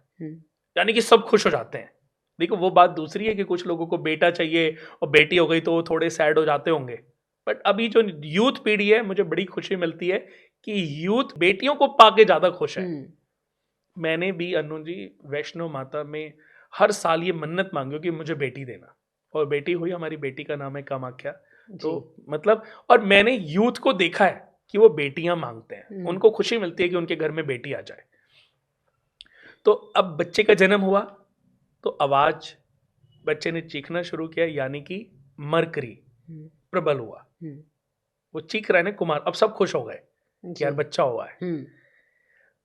यानी कि सब खुश हो जाते हैं। देखो वो बात दूसरी है कि कुछ लोगों को बेटा चाहिए और बेटी हो गई तो वो थोड़े सैड हो जाते होंगे, बट अभी जो यूथ पीढ़ी है, मुझे बड़ी खुशी मिलती है कि यूथ बेटियों को पाके ज्यादा खुश है। मैंने भी अनु जी वैष्णो माता में हर साल ये मन्नत मांगी कि मुझे बेटी देना, और बेटी हुई। हमारी बेटी का नाम है कामाख्या। तो मतलब, और मैंने यूथ को देखा है कि वो बेटियां मांगते हैं, उनको खुशी मिलती है कि उनके घर में बेटी आ जाए। तो अब बच्चे का जन्म हुआ तो आवाज, बच्चे ने चीखना शुरू किया, यानी कि मरकरी प्रबल हुआ। वो चीख रहे हैं कुमार, अब सब खुश हो गए कि यार बच्चा हुआ है।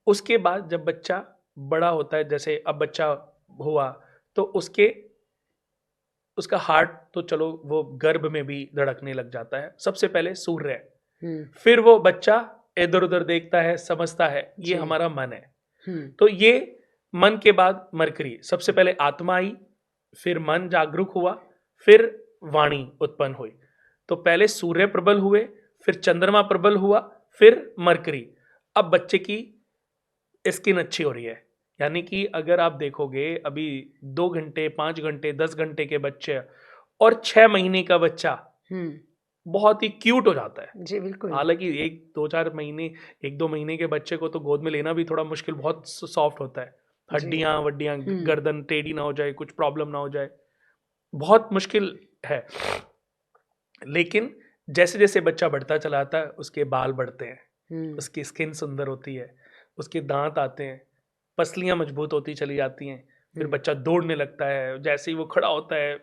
उसके बाद जब बच्चा बड़ा होता है, जैसे अब बच्चा हुआ तो उसका हार्ट तो चलो वो गर्भ में भी धड़कने लग जाता है। सबसे पहले सूर्य है, फिर वो बच्चा इधर उधर देखता है, समझता है ये हमारा मन है। तो ये मन के बाद मरकरी, सबसे पहले आत्मा आई, फिर मन जागरूक हुआ, फिर वाणी उत्पन्न हुई। तो पहले सूर्य प्रबल हुए, फिर चंद्रमा प्रबल हुआ, फिर मरकरी। अब बच्चे की स्किन अच्छी हो रही है, यानी कि अगर आप देखोगे अभी 2 घंटे 5 घंटे 10 घंटे के बच्चे और 6 महीने का बच्चा बहुत ही क्यूट हो जाता है। जी बिल्कुल। हालांकि 1-2 महीने के बच्चे को तो गोद में लेना भी थोड़ा मुश्किल, बहुत सॉफ्ट होता है, हड्डियां वड्डियां, गर्दन टेढ़ी ना हो जाए, कुछ प्रॉब्लम ना हो जाए, बहुत मुश्किल है। लेकिन जैसे जैसे बच्चा बढ़ता चला जाता है उसके बाल बढ़ते हैं, उसकी स्किन सुंदर होती है, उसके दांत आते हैं, पसलियां मजबूत होती चली जाती हैं, फिर बच्चा दौड़ने लगता है, जैसे ही वो खड़ा होता है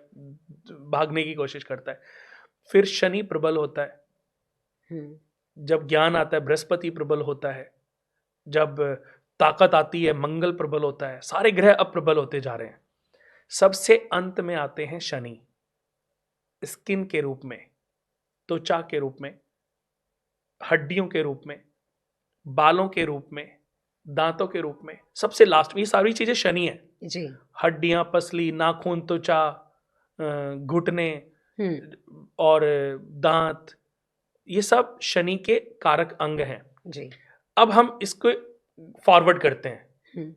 भागने की कोशिश करता है। फिर शनि प्रबल होता है, जब ज्ञान आता है बृहस्पति प्रबल होता है, जब ताकत आती है मंगल प्रबल होता है, सारे ग्रह अब प्रबल होते जा रहे हैं। सबसे अंत में आते हैं शनि, स्किन के रूप में, त्वचा के रूप में, हड्डियों के रूप में, बालों के रूप में, दांतों के रूप में, सबसे लास्ट में। ये सारी चीजें शनि है जी। हड्डियां, पसली, नाखून, त्वचा, घुटने और दांत, ये सब शनि के कारक अंग हैं जी। अब हम इसको फॉरवर्ड करते हैं,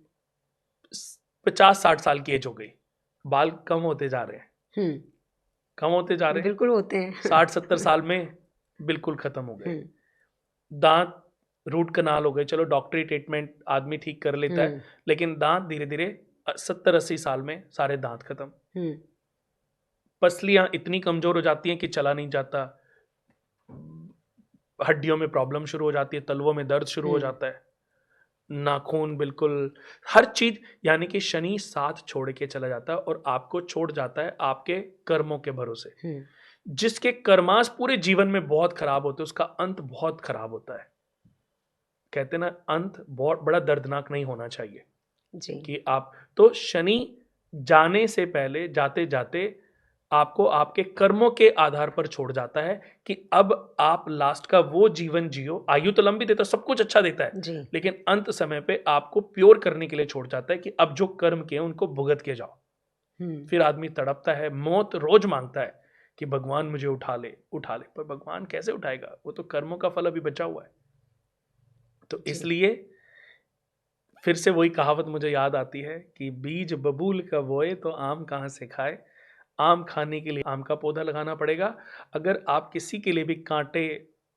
50-60 साल की एज हो गई, बाल कम होते जा रहे हैं, कम होते जा रहे हैं, बिल्कुल होते हैं। 60-70 साल में बिल्कुल खत्म हो गए। दांत रूट कनाल हो गए, चलो डॉक्टरी ट्रीटमेंट आदमी ठीक कर लेता है, लेकिन दांत धीरे धीरे 70-80 साल में सारे दांत खत्म। पसलियां इतनी कमजोर हो जाती हैं कि चला नहीं जाता, हड्डियों में प्रॉब्लम शुरू हो जाती है, तलवों में दर्द शुरू हो जाता है, नाखून, बिल्कुल हर चीज, यानी कि शनि साथ छोड़ के चला जाता है और आपको छोड़ जाता है आपके कर्मों के भरोसे। जिसके कर्मास पूरे जीवन में बहुत खराब होते हैं उसका अंत बहुत खराब होता है। कहते ना अंत बहुत बड़ा दर्दनाक नहीं होना चाहिए जी। कि आप, तो शनि जाने से पहले, जाते जाते आपको आपके कर्मों के आधार पर छोड़ जाता है कि अब आप लास्ट का वो जीवन जियो। आयु तो लंबी देता है, सब कुछ अच्छा देता है, लेकिन अंत समय पे आपको प्योर करने के लिए छोड़ जाता है कि अब जो कर्म किए उनको भुगत के जाओ। फिर आदमी तड़पता है, मौत रोज मांगता है कि भगवान मुझे उठा ले उठा ले, पर भगवान कैसे उठाएगा, वो तो कर्मों का फल अभी बचा हुआ है। तो इसलिए फिर से वही कहावत मुझे याद आती है कि बीज बबूल का बोए तो आम कहाँ से खाए। आम खाने के लिए आम का पौधा लगाना पड़ेगा। अगर आप किसी के लिए भी कांटे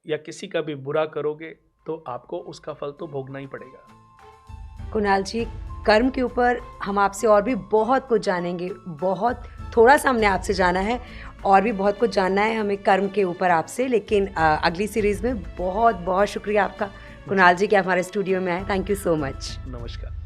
या किसी का भी बुरा करोगे तो आपको उसका फल तो भोगना ही पड़ेगा। कुणाल जी, कर्म के ऊपर हम आपसे और भी बहुत कुछ जानेंगे, बहुत थोड़ा सा हमने आपसे जाना है, और भी बहुत कुछ जानना है हमें कर्म के ऊपर आपसे, लेकिन अगली सीरीज में। बहुत बहुत शुक्रिया आपका कुणाल जी कि आप हमारे स्टूडियो में आए। Thank you so much. नमस्कार।